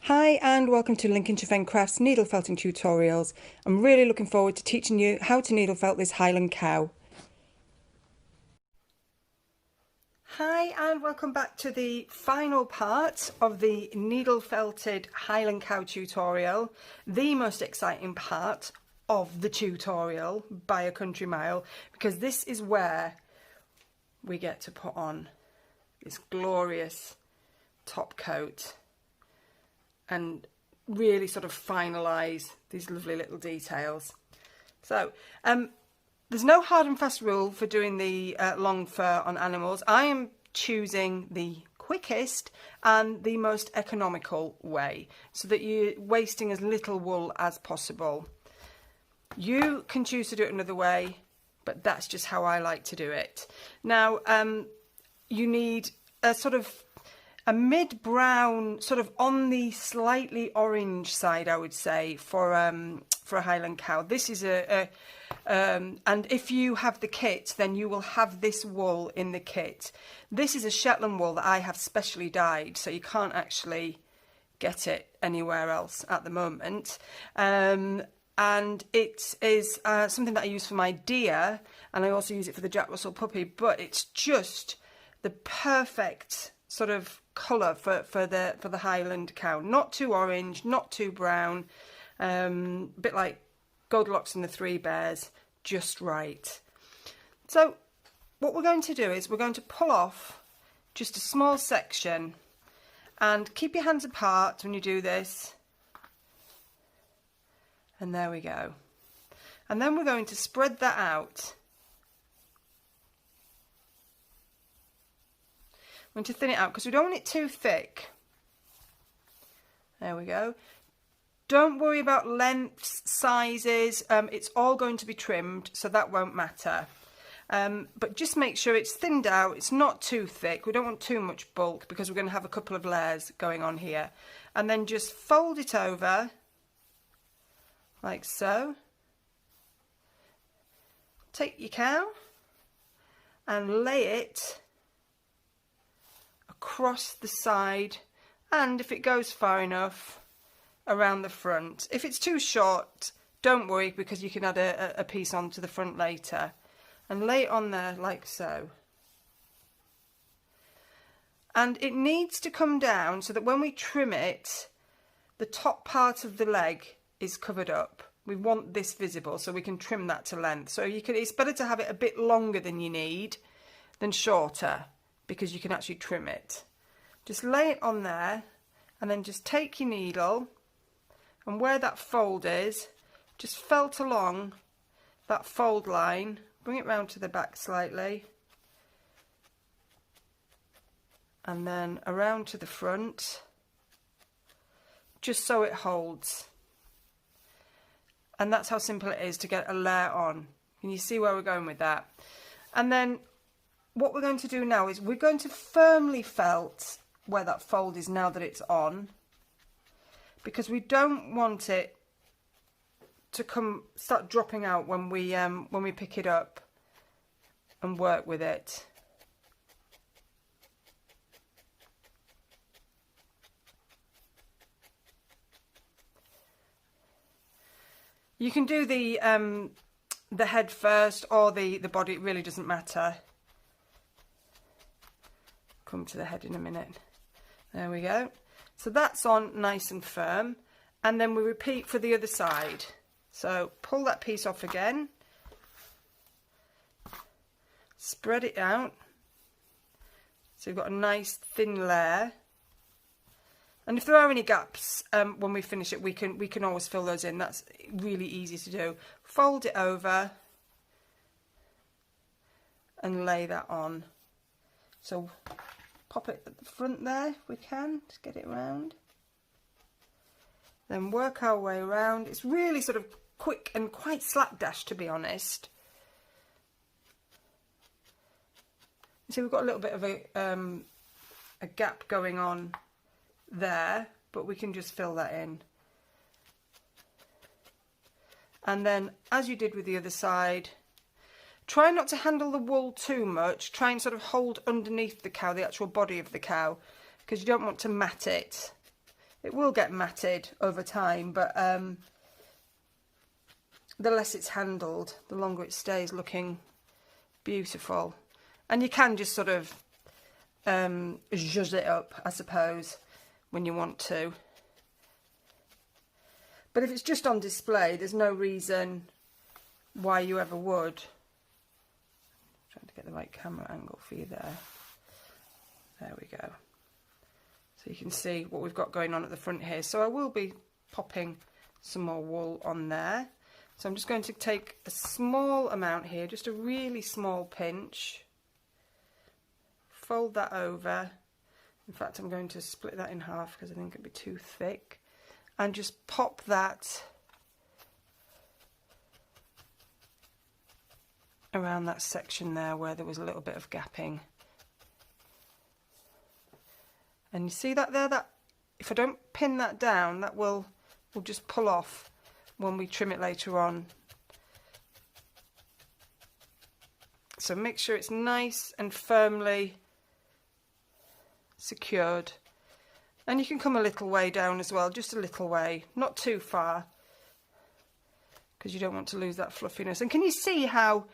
Hi and welcome to Lincolnshire Crafts needle felting tutorials. I'm really looking forward to teaching you how to needle felt this Highland cow. Hi and welcome back to the final part of the needle felted Highland cow tutorial, the most exciting part of the tutorial by a country mile, because this is where we get to put on this glorious top coat and really sort of finalise these lovely little details. So there's no hard and fast rule for doing the long fur on animals. I am choosing the quickest and the most economical way so that you're wasting as little wool as possible. You can choose to do it another way, but that's just how I like to do it. Now you need a sort of a mid-brown, sort of on the slightly orange side, I would say, for a Highland cow. This is and if you have the kit, then you will have this wool in the kit. This is a Shetland wool that I have specially dyed, so you can't actually get it anywhere else at the moment. And it is something that I use for my deer, and I also use it for the Jack Russell puppy, but it's just the perfect sort of colour for the Highland cow. Not too orange, not too brown, a bit like Goldilocks and the Three Bears, just right. So what we're going to do is we're going to pull off just a small section, and keep your hands apart when you do this, and there we go. And then we're going to spread that out. I'm going to thin it out because we don't want it too thick. There we go. Don't worry about lengths, sizes, it's all going to be trimmed, so that won't matter. But just make sure it's thinned out, it's not too thick. We don't want too much bulk because we're going to have a couple of layers going on here. And then just fold it over, like so. Take your cow and lay it across the side, and if it goes far enough, around the front. If it's too short, don't worry, because you can add a piece onto the front later. And lay it on there like so. And it needs to come down so that when we trim it, the top part of the leg is covered up. We want this visible so we can trim that to length. So you can, it's better to have it a bit longer than you need than shorter, because you can actually trim it. Just lay it on there, and then just take your needle, and where that fold is, just felt along that fold line, bring it round to the back slightly, and then around to the front, just so it holds. And that's how simple it is to get a layer on. Can you see where we're going with that? And then what we're going to do now is we're going to firmly felt where that fold is now that it's on, because we don't want it to start dropping out when we pick it up and work with it. You can do the head first or the body, it really doesn't matter. Come to the head in a minute. There we go. So that's on nice and firm, and then we repeat for the other side. So pull that piece off again, spread it out so you've got a nice thin layer, and if there are any gaps when we finish it, we can always fill those in. That's really easy to do. Fold it over and lay that on. So pop it at the front there if we can, just get it round. Then work our way around. It's really sort of quick and quite slapdash, to be honest. See, we've got a little bit of a gap going on there, but we can just fill that in. And then, as you did with the other side, try not to handle the wool too much. Try and sort of hold underneath the cow, the actual body of the cow, because you don't want to mat it. It will get matted over time, but the less it's handled, the longer it stays looking beautiful. And you can just sort of zhuzh it up, I suppose, when you want to. But if it's just on display, there's no reason why you ever would. I'm trying to get the right camera angle for you there. There we go. So you can see what we've got going on at the front here. So I will be popping some more wool on there. So I'm just going to take a small amount here, just a really small pinch. Fold that over. In fact, I'm going to split that in half because I think it'd be too thick. And just pop that around that section there where there was a little bit of gapping. And you see that there, that if I don't pin that down, that will just pull off when we trim it later on. So make sure it's nice and firmly secured. And you can come a little way down as well, just a little way, not too far, because you don't want to lose that fluffiness. And can you see how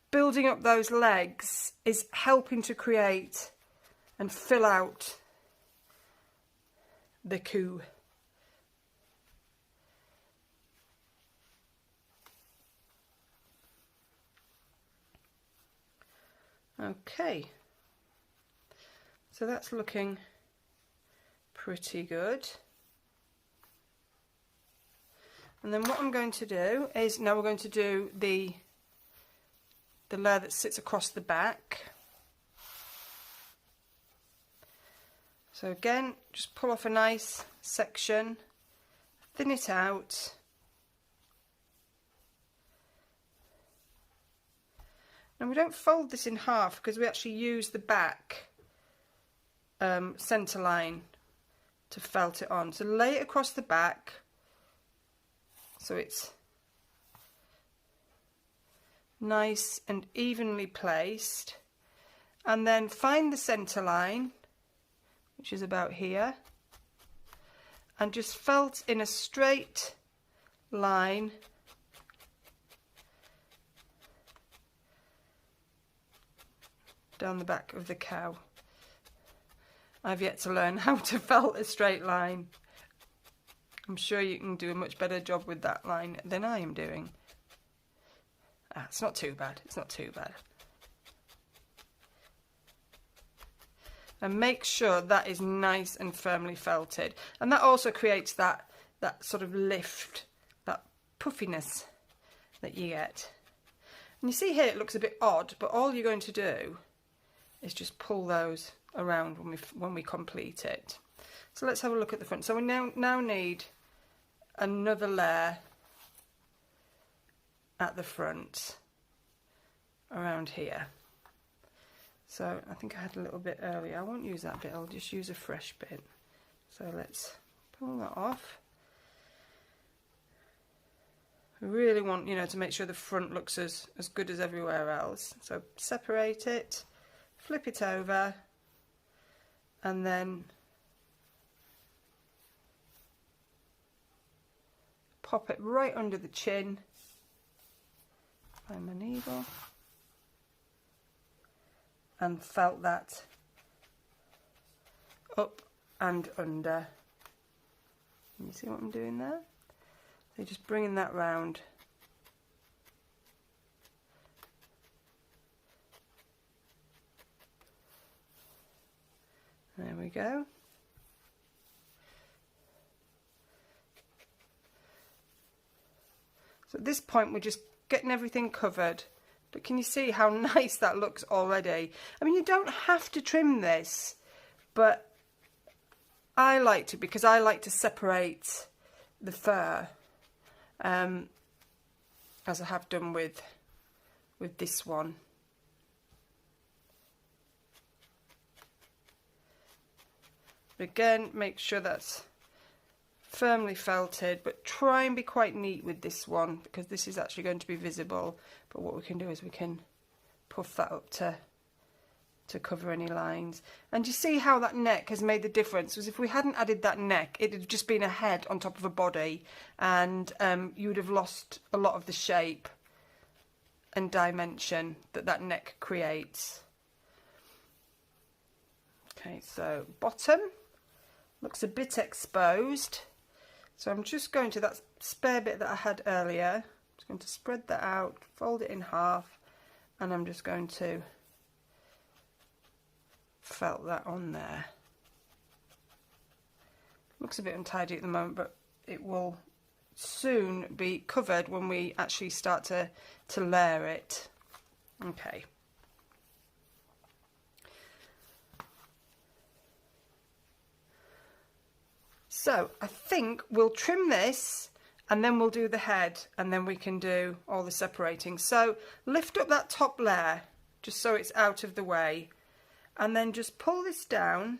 building up those legs is helping to create and fill out the coo? Okay, so that's looking pretty good. And then what I'm going to do is, now we're going to do the layer that sits across the back. So again, just pull off a nice section, thin it out. And we don't fold this in half because we actually use the back centre line to felt it on. So lay it across the back so it's nice and evenly placed, and then find the centre line, which is about here, and just felt in a straight line down the back of the cow. I've yet to learn how to felt a straight line. I'm sure you can do a much better job with that line than I am doing. It's not too bad, it's not too bad. And make sure that is nice and firmly felted. And that also creates that sort of lift, that puffiness that you get. And you see here it looks a bit odd, but all you're going to do is just pull those around when we complete it. So let's have a look at the front. So we now need another layer at the front around here. So I think I had a little bit earlier. I won't use that bit, I'll just use a fresh bit. So let's pull that off. We really want, you know, to make sure the front looks as good as everywhere else. So separate it, flip it over, and then pop it right under the chin. Find my needle. And felt that up and under. Can you see what I'm doing there? So just bringing that round. There we go. So at this point we're just getting everything covered. But can you see how nice that looks already? I mean, you don't have to trim this, but I like to, because I like to separate the fur, as I have done with this one. But again, make sure that's firmly felted, but try and be quite neat with this one because this is actually going to be visible. But what we can do is we can puff that up to to cover any lines. And you see how that neck has made the difference, because if we hadn't added that neck, it would have just been a head on top of a body, and you would have lost a lot of the shape and dimension that that neck creates. Okay, so bottom looks a bit exposed, so I'm just going to that spare bit that I had earlier, I'm just going to spread that out, fold it in half, and I'm just going to felt that on there. Looks a bit untidy at the moment, but it will soon be covered when we actually start to layer it. Okay. So I think we'll trim this and then we'll do the head, and then we can do all the separating. So lift up that top layer just so it's out of the way, and then just pull this down,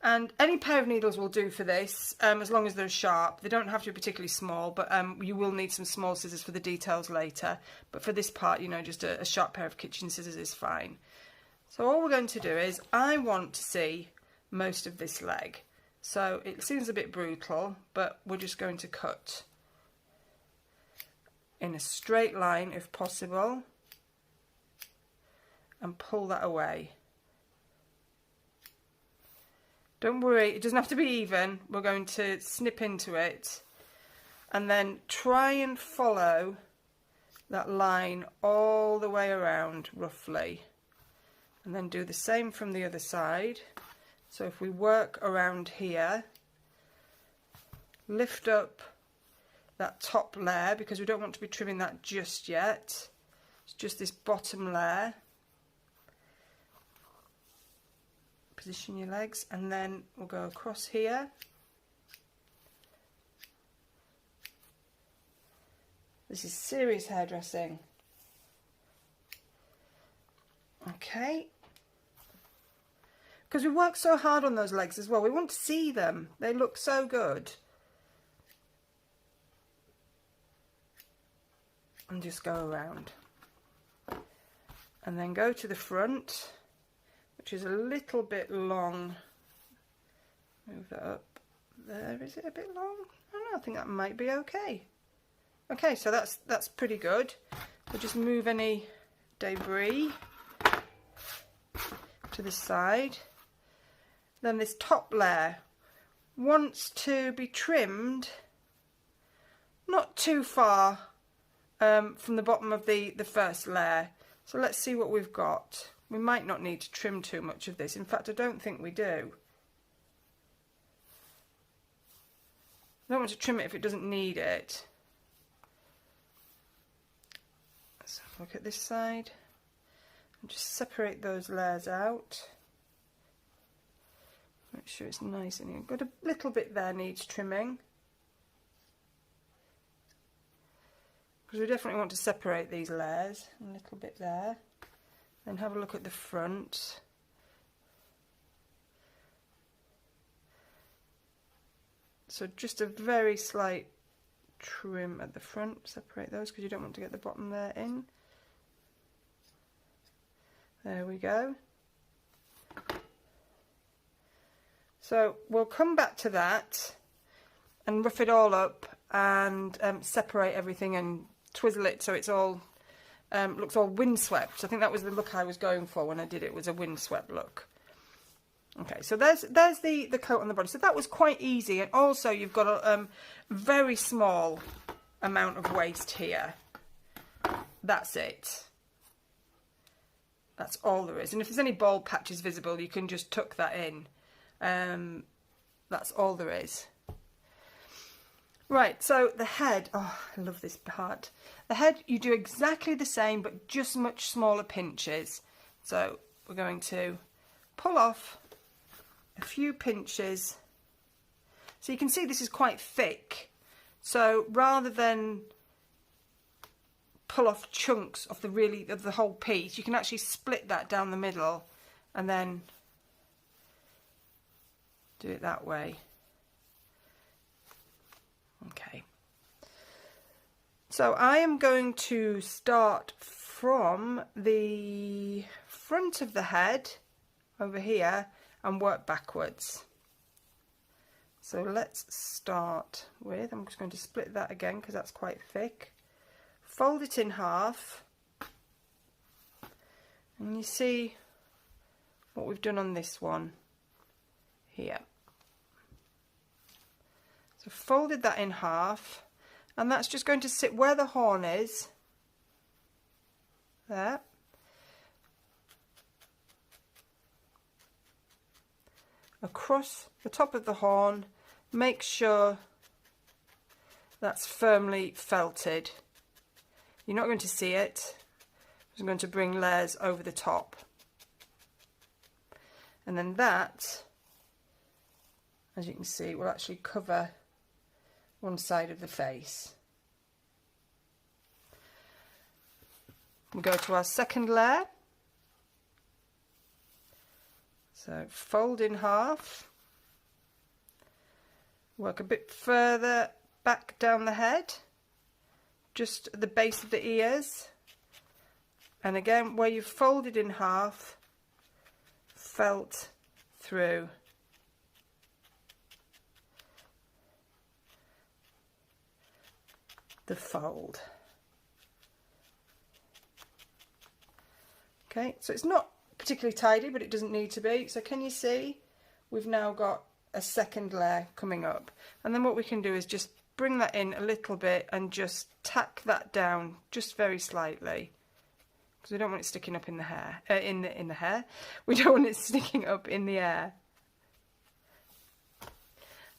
and any pair of needles will do for this, as long as they're sharp. They don't have to be particularly small, but you will need some small scissors for the details later, but for this part, you know, just a sharp pair of kitchen scissors is fine. So all we're going to do is, I want to see most of this leg, so it seems a bit brutal, but we're just going to cut in a straight line if possible, and pull that away. Don't worry, it doesn't have to be even. We're going to snip into it, and then try and follow that line all the way around roughly, and then do the same from the other side. So if we work around here, lift up that top layer, because we don't want to be trimming that just yet. It's just this bottom layer. Position your legs, and then we'll go across here. This is serious hairdressing. Okay. Because we work so hard on those legs as well, we want to see them. They look so good. And just go around. And then go to the front, which is a little bit long. Move that up there. Is it a bit long? I don't know, I think that might be okay. Okay, so that's pretty good. We'll just move any debris to the side. Then this top layer wants to be trimmed not too far from the bottom of the first layer. So let's see what we've got. We might not need to trim too much of this. In fact, I don't think we do. I don't want to trim it if it doesn't need it. Let's have a look at this side and just separate those layers out. Make sure it's nice and you've got a little bit there needs trimming, because we definitely want to separate these layers. A little bit there. Then have a look at the front. So just a very slight trim at the front. Separate those because you don't want to get the bottom there in. There we go. So we'll come back to that and rough it all up and separate everything and twizzle it so it's all looks all windswept. I think that was the look I was going for when I did it, was a windswept look. Okay, so there's the coat on the body. So that was quite easy, and also you've got a very small amount of waste here. That's it. That's all there is. And if there's any bald patches visible, you can just tuck that in. That's all there is. Right, so the head, oh, I love this part. The head, you do exactly the same, but just much smaller pinches. So we're going to pull off a few pinches. So you can see this is quite thick. So rather than pull off chunks of the whole piece, you can actually split that down the middle and then do it that way. Okay, so I am going to start from the front of the head over here and work backwards. So let's start with, I'm just going to split that again because that's quite thick. Fold it in half, and you see what we've done on this one here. So folded that in half, and that's just going to sit where the horn is, there. Across the top of the horn, make sure that's firmly felted. You're not going to see it. I'm going to bring layers over the top. And then that, as you can see, will actually cover one side of the face. We go to our second layer. So fold in half, work a bit further back down the head, just at the base of the ears, and again where you've folded in half, felt through. The fold. Okay, so it's not particularly tidy, but it doesn't need to be. So can you see we've now got a second layer coming up, and then what we can do is just bring that in a little bit and just tack that down just very slightly, because we don't want it sticking up in the hair, in the hair. We don't want it sticking up in the air.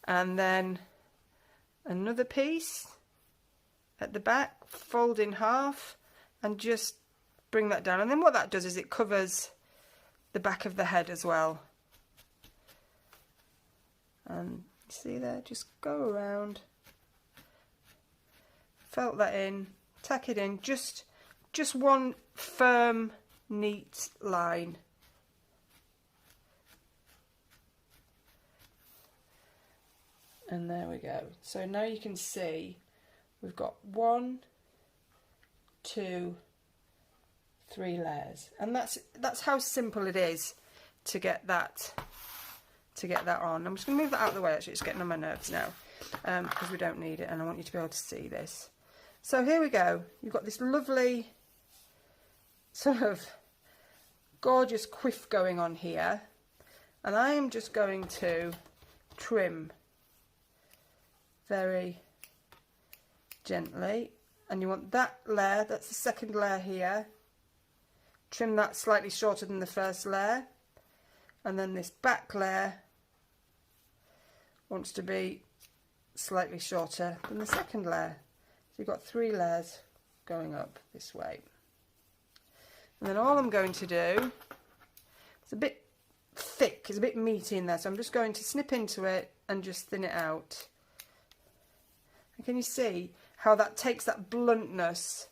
And then another piece at the back, fold in half and just bring that down, and then what that does is it covers the back of the head as well. And see there, just go around, felt that in, tack it in, just one firm, neat line. And there we go. So now you can see we've got 1, 2, 3 layers, and that's how simple it is to get that on. I'm just going to move that out of the way. Actually, it's getting on my nerves now, because we don't need it, and I want you to be able to see this. So here we go. You've got this lovely sort of gorgeous quiff going on here, and I am just going to trim very gently, and you want that layer, that's the second layer here, trim that slightly shorter than the first layer, and then this back layer wants to be slightly shorter than the second layer. So you've got 3 layers going up this way. And then all I'm going to do, it's a bit thick, it's a bit meaty in there, so I'm just going to snip into it and just thin it out. And can you see how that takes that bluntness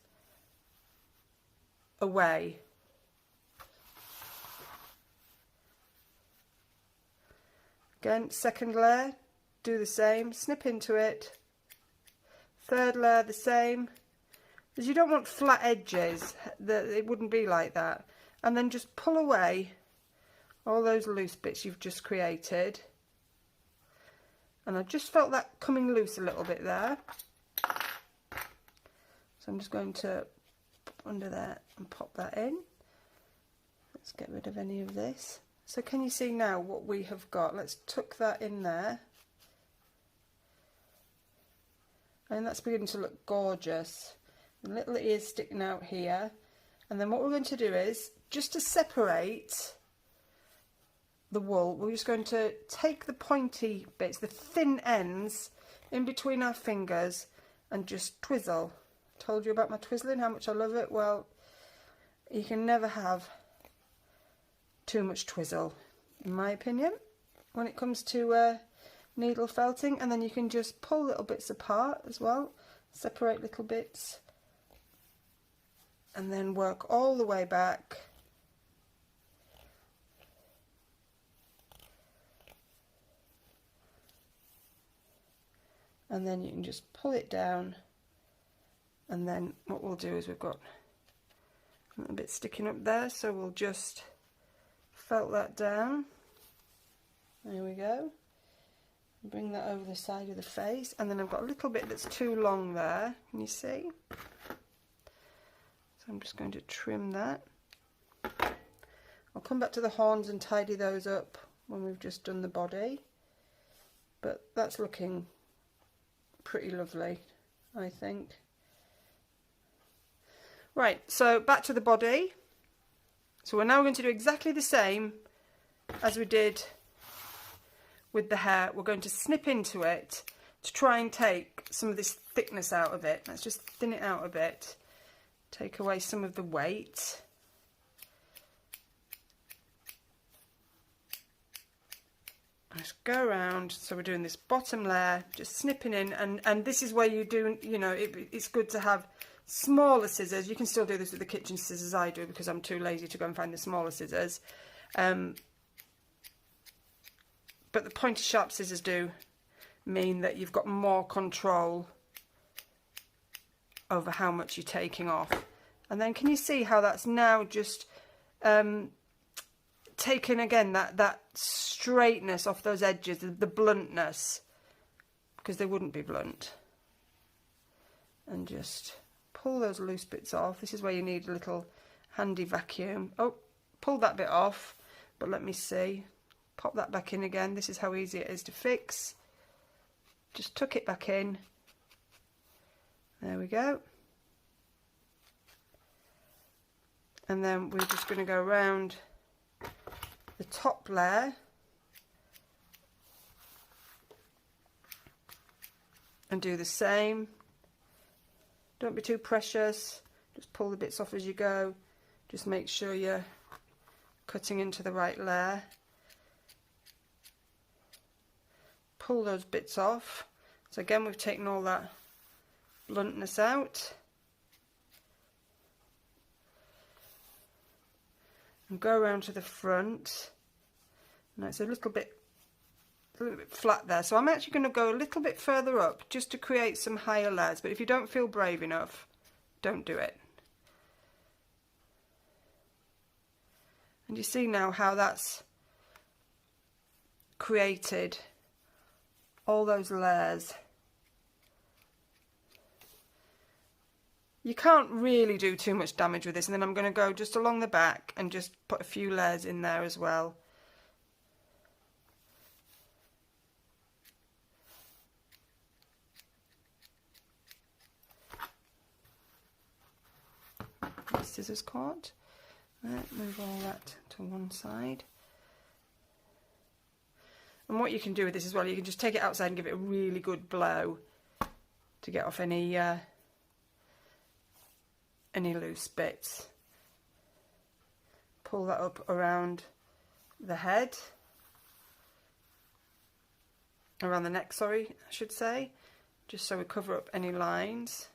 away? Again, second layer, do the same, snip into it. Third layer, the same, because you don't want flat edges, it wouldn't be like that. And then just pull away all those loose bits you've just created. And I just felt that coming loose a little bit there. So I'm just going to pop under there and pop that in. Let's get rid of any of this. So can you see now what we have got? Let's tuck that in there. And that's beginning to look gorgeous. The little ears sticking out here. And then what we're going to do is, just to separate the wool, we're just going to take the pointy bits, the thin ends, in between our fingers and just twizzle. Told you about my twizzling, how much I love it. Well, you can never have too much twizzle, in my opinion, when it comes to needle felting. And then you can just pull little bits apart as well, separate little bits, and then work all the way back. And then you can just pull it down, and then what we'll do is, we've got a little bit sticking up there, so we'll just felt that down. There we go. Bring that over the side of the face, and then I've got a little bit that's too long there. Can you see? So I'm just going to trim that. I'll come back to the horns and tidy those up when we've just done the body. But that's looking pretty lovely, I think. Right, so back to the body. So we're now going to do exactly the same as we did with the hair. We're going to snip into it to try and take some of this thickness out of it. Let's just thin it out a bit. Take away some of the weight. Just go around. So we're doing this bottom layer, just snipping in, and this is where you do, you know, it's good to have smaller scissors. You can still do this with the kitchen scissors, I do, because I'm too lazy to go and find the smaller scissors. But the pointy sharp scissors do mean that you've got more control over how much you're taking off. And then can you see how that's now just taken again that straightness off those edges, the bluntness, because they wouldn't be blunt. And just pull those loose bits off. This is where you need a little handy vacuum. Oh, pull that bit off, but let me see. Pop that back in again. This is how easy it is to fix. Just tuck it back in. There we go. And then we're just going to go around the top layer and do the same. Don't be too precious. Just pull the bits off as you go. Just make sure you're cutting into the right layer. Pull those bits off. So again, we've taken all that bluntness out. And go around to the front. Now it's a little bit flat there, so I'm actually going to go a little bit further up just to create some higher layers, but if you don't feel brave enough, don't do it. And you see now how that's created all those layers. You can't really do too much damage with this, and then I'm going to go just along the back and just put a few layers in there as well. Scissors cord. Move all that to one side. And what you can do with this as well, you can just take it outside and give it a really good blow to get off any loose bits. Pull that up around the head, around the neck, sorry, I should say, just so we cover up any lines.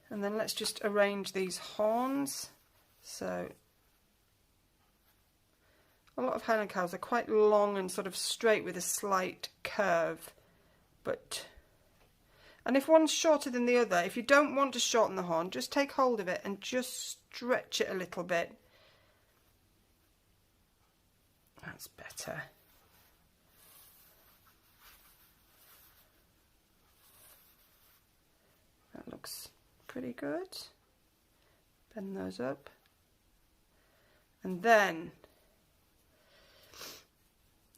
And then let's just arrange these horns. So a lot of Highland cows are quite long and sort of straight with a slight curve, and if one's shorter than the other, if you don't want to shorten the horn, just take hold of it and just stretch it a little bit. That's better. That looks pretty good. Bend those up. And then,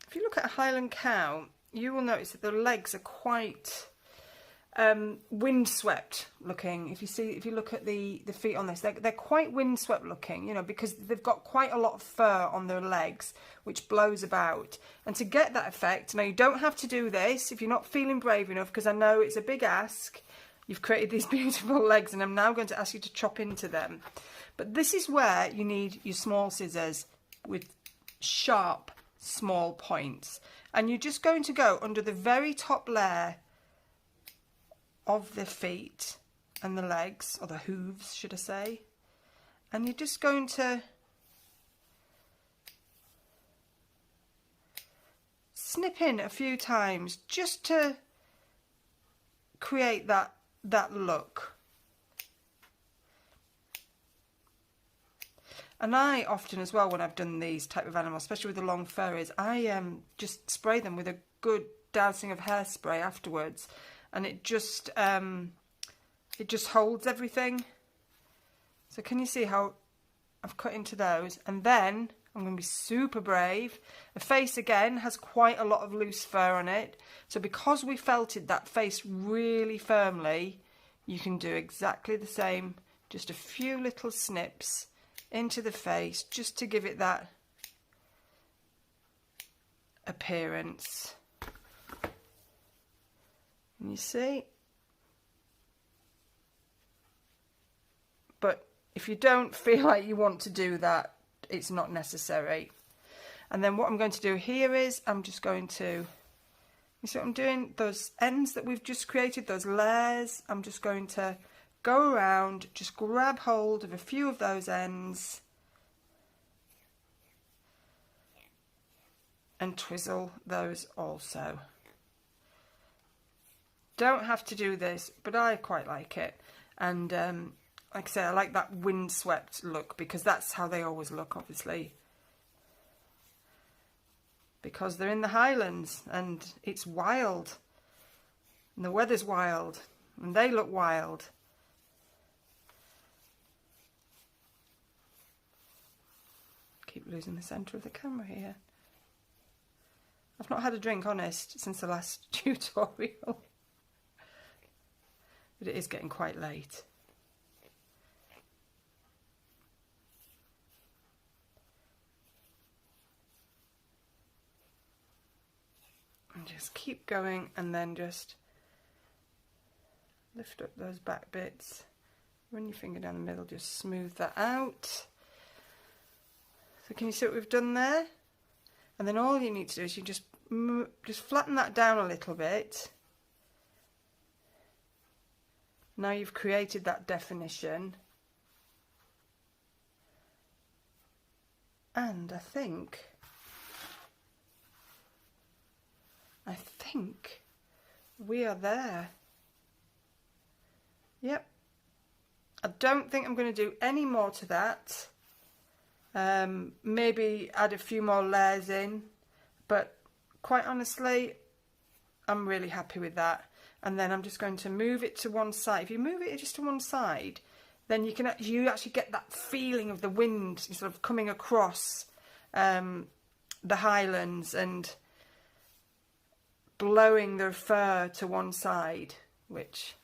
if you look at a Highland cow, you will notice that the legs are quite windswept looking. If you look at the feet on this, they're quite windswept looking, you know, because they've got quite a lot of fur on their legs which blows about. And to get that effect, now you don't have to do this if you're not feeling brave enough, because I know it's a big ask. You've created these beautiful legs and I'm now going to ask you to chop into them. But this is where you need your small scissors with sharp small points, and you're just going to go under the very top layer of the feet and the legs, or the hooves should I say, and you're just going to snip in a few times just to create that look. And I often as well, when I've done these type of animals, especially with the long fur, is I just spray them with a good dousing of hairspray afterwards, and it just holds everything. So can you see how I've cut into those? And then I'm going to be super brave. The face again has quite a lot of loose fur on it, so because we felted that face really firmly, you can do exactly the same, just a few little snips into the face just to give it that appearance. And you see, but if you don't feel like you want to do that, it's not necessary. And then what I'm going to do here is I'm just going to, you see what I'm doing, those ends that we've just created, those layers, I'm just going to go around, just grab hold of a few of those ends and twizzle those also. Don't have to do this, but I quite like it. And like I say, I like that windswept look, because that's how they always look, obviously, because they're in the Highlands and it's wild and the weather's wild and they look wild. Keep losing the centre of the camera here. I've not had a drink, honest, since the last tutorial, but it is getting quite late. And just keep going, and then just lift up those back bits, run your finger down the middle, just smooth that out. So can you see what we've done there? And then all you need to do is you just flatten that down a little bit. Now you've created that definition. And I think we are there. Yep. I don't think I'm going to do any more to that. Maybe add a few more layers in, but quite honestly, I'm really happy with that. And then I'm just going to move it to one side. If you move it just to one side, then you actually get that feeling of the wind sort of coming across the Highlands and blowing the fur to one side, which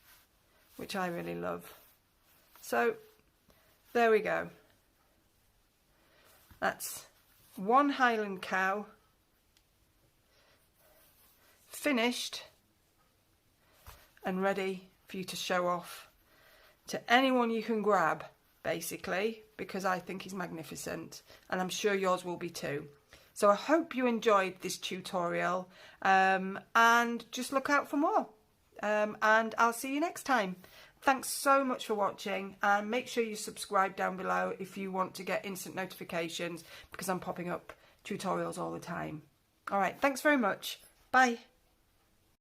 I really love. So there we go. That's one Highland cow finished and ready for you to show off to anyone you can grab, basically, because I think he's magnificent, and I'm sure yours will be too. So I hope you enjoyed this tutorial, and just look out for more, and I'll see you next time. Thanks so much for watching, and make sure you subscribe down below if you want to get instant notifications, because I'm popping up tutorials all the time. Alright, thanks very much. Bye.